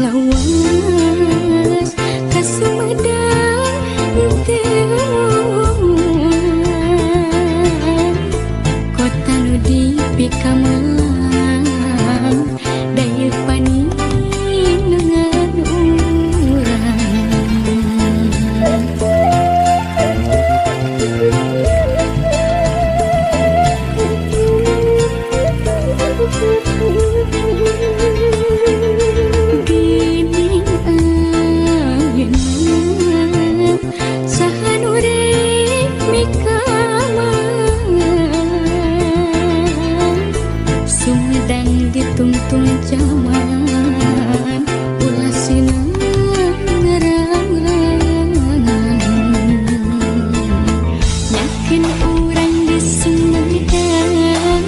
lawas ka Sumedang teu kota nu dipikamelang daya paninengan urang Gining ayeuna saha nu rek mikamang Sumedang ditungtung zaman ulah sinang ngerangan yakin urang di Sumedang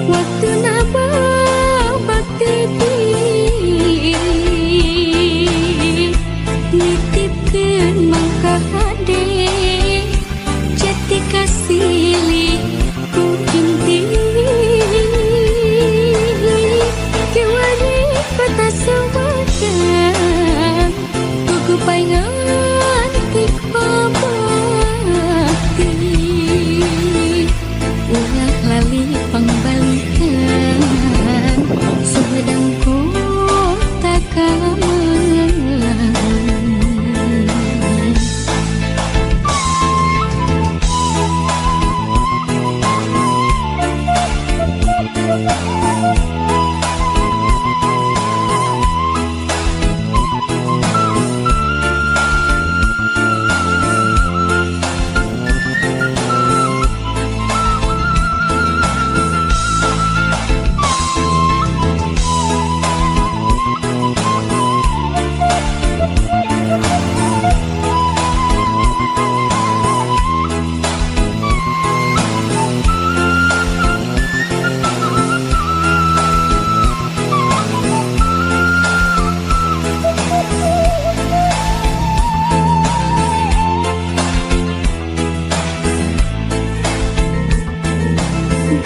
waktu naba bakti nitipkeun mangka hade jati kasih ku inti kewari kota Sumedang tugu paingan tik pabakti ulah lali pangbalikan Sumedang kota kamelang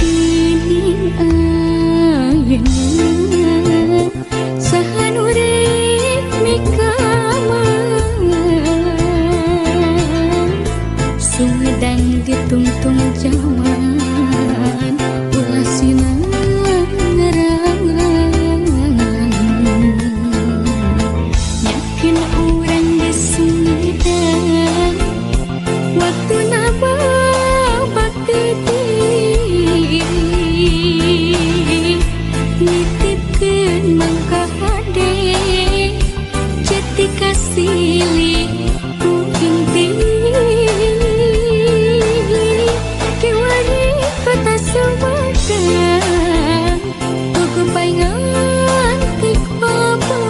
Gining ayeuna saha nu rek mikamang Sumedang ditungtung zaman ulah sinang ngerangan yakin urang di Sumedang waktu naba bakti nitipkeun mangka hade jati kasih ku inti kewari kota Sumedang tugu paingan tik pabakti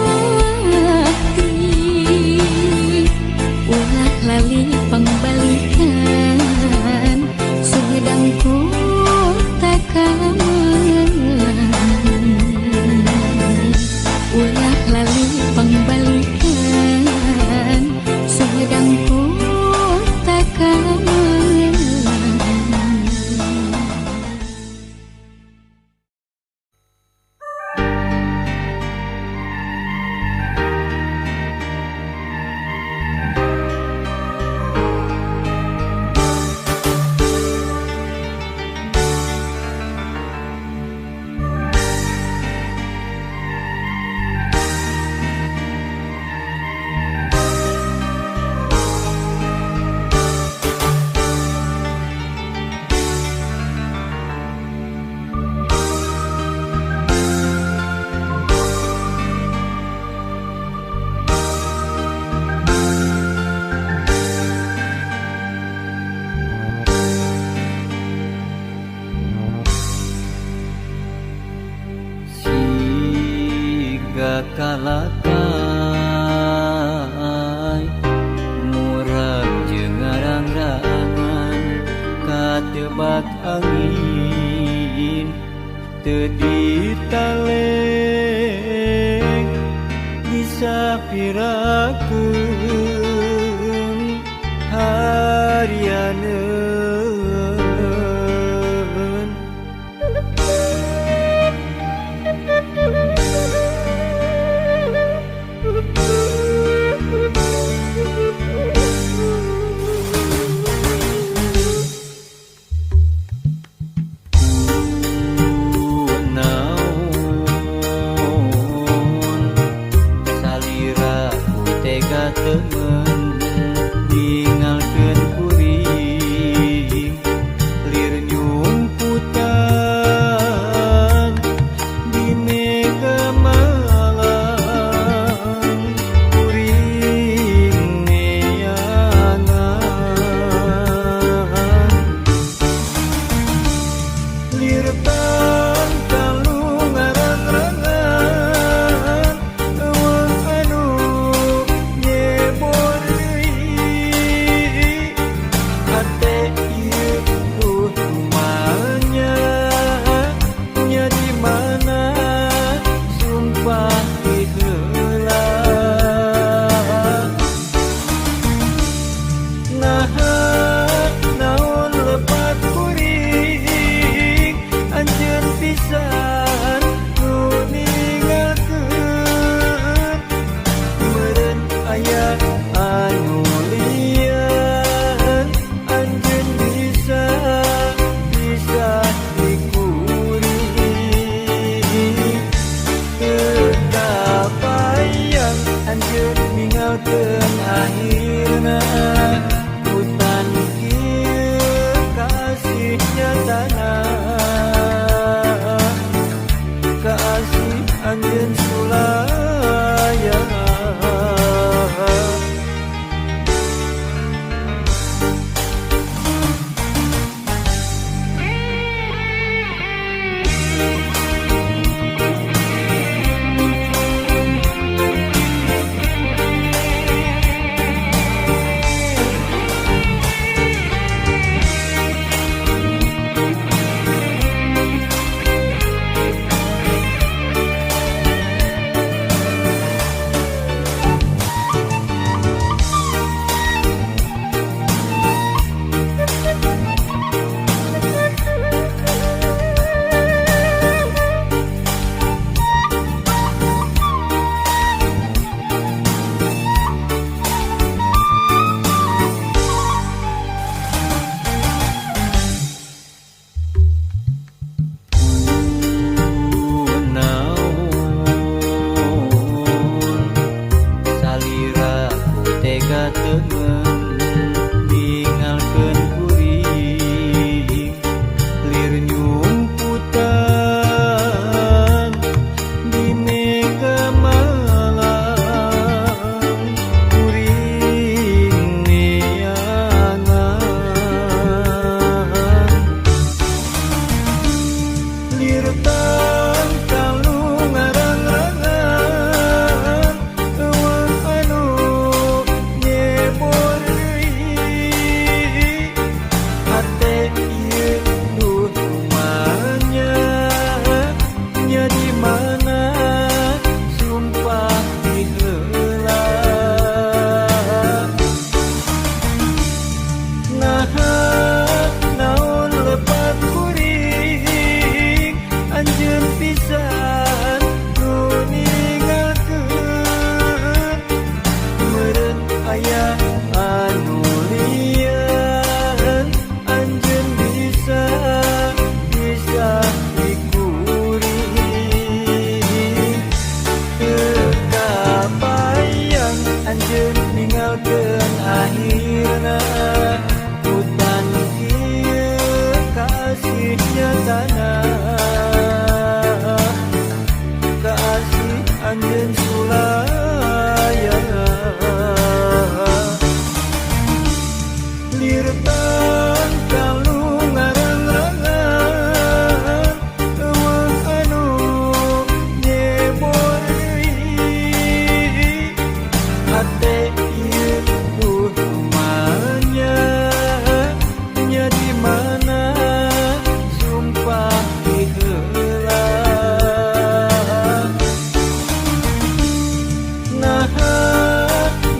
ulah lali pangbalikan Sumedang kota kamelang ulah lali pangbalikan Sumedang kota kamelang Kalakai murag jeung ngarang-rangan katebat angin teu ditaleng disapirakeun harianeun Intan kalu ngarang-rangan eueung anu nyebor deui hate ieu duh manya nya di mana sumpah diheula naha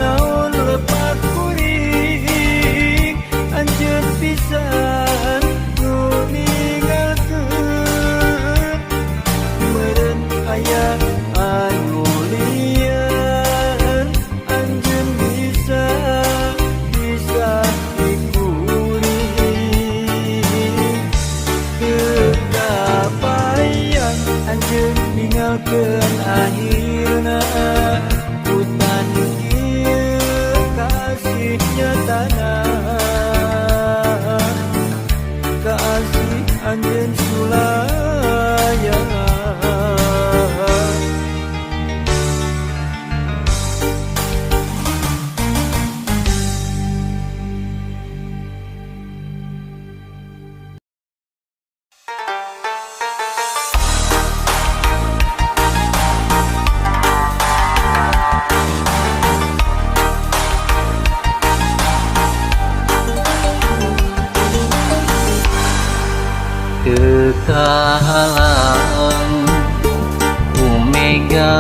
naon lepat kuring anjeun pisan nu ninggalkeun meureun aya anu lian anjeun bisa dikuring teu kapayang anjeun ninggalkeun akhirna hutan ieu kasih nyatana kasih anjeun sulayan teu kahalang umega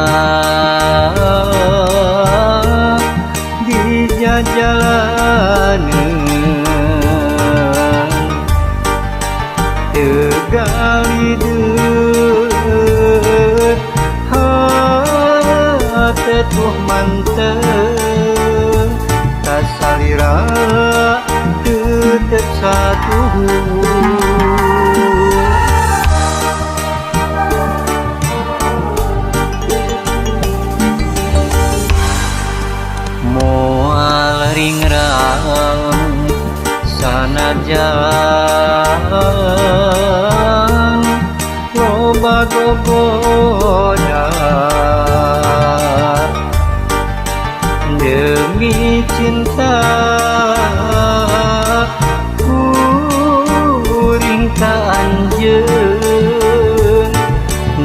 di jajalaneun teu galideun hate tuh manteng tasalira tetep satu moal ringrang sanajan loba gogoda demi cinta kuring ka anjeun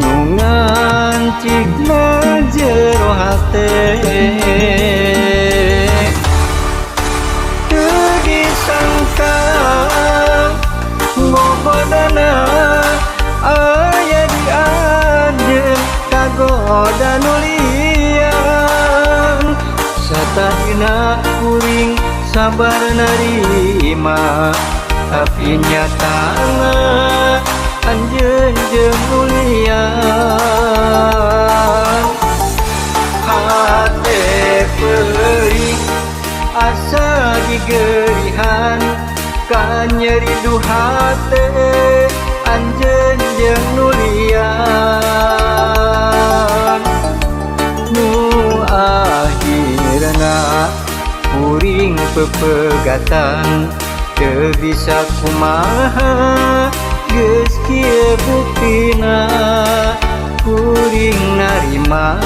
nu ngancikna jero hate teu disangka ngobodana aya di anjeun kagoda nu lian satahina kuring sabar narima tapi nyatana anjeun jeung mulian hate perih asa gigerihan ka nyeri du hate anjeun jeung nulian nu akhirna kuring pepegatan teu bisa kumaha geus kieu buktina kuring narima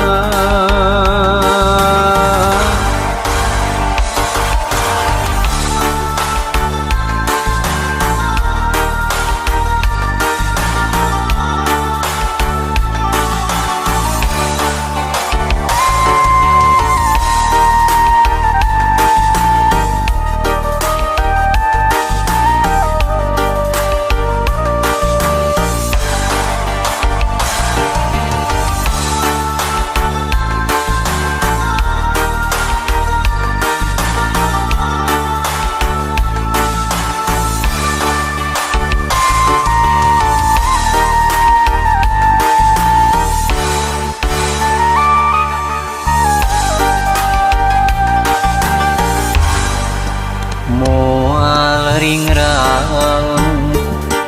moal ringrang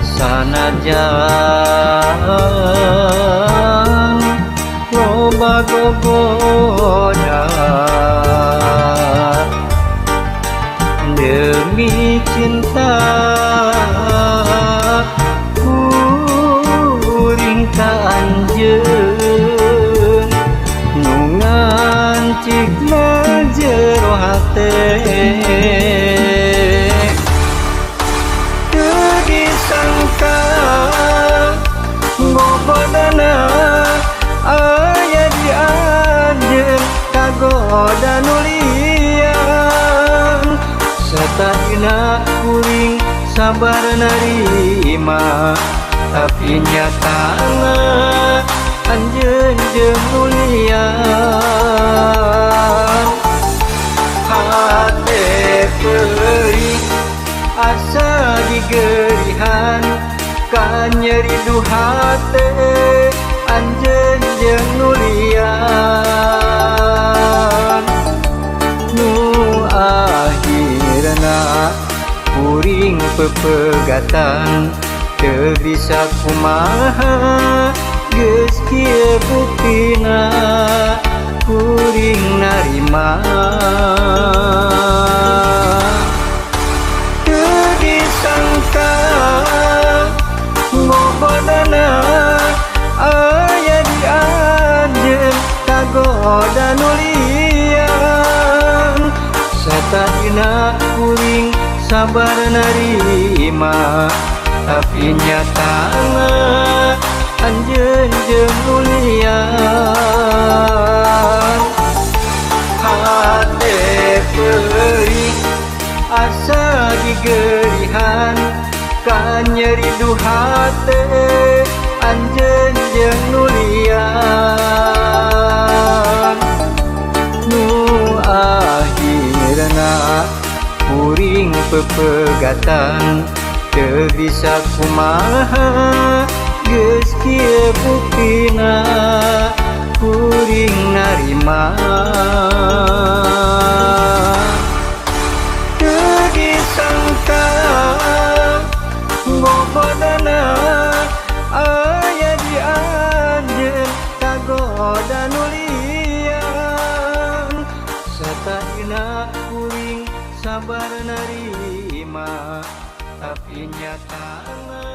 sanajan loba gogoda demi cinta kuring ka anjeun nu ngancikna jero hate sabar narima tapi nyatana anjeun jeung mulia hate perih asa digerihan ka nyeri duhate anjeun jeung nulian nu akhirna kuring pepegatan teu bisa kumaha geus kieu buktina kuring narima teu disangka ngobodana aya di anjeun kagoda nulian satadina kuring sabar narima tapi nyatana anjeun jeung mulian hate perih asa digerihan ka nyeri duhate anjeun jeung nulian nu akhirna kuring pepegatan teu bisa kumaha geus kieu buktina kuring narima teu disangka ngobodana aya di anjeun kagoda nulian satadina kuring sabar narima tapi nyatana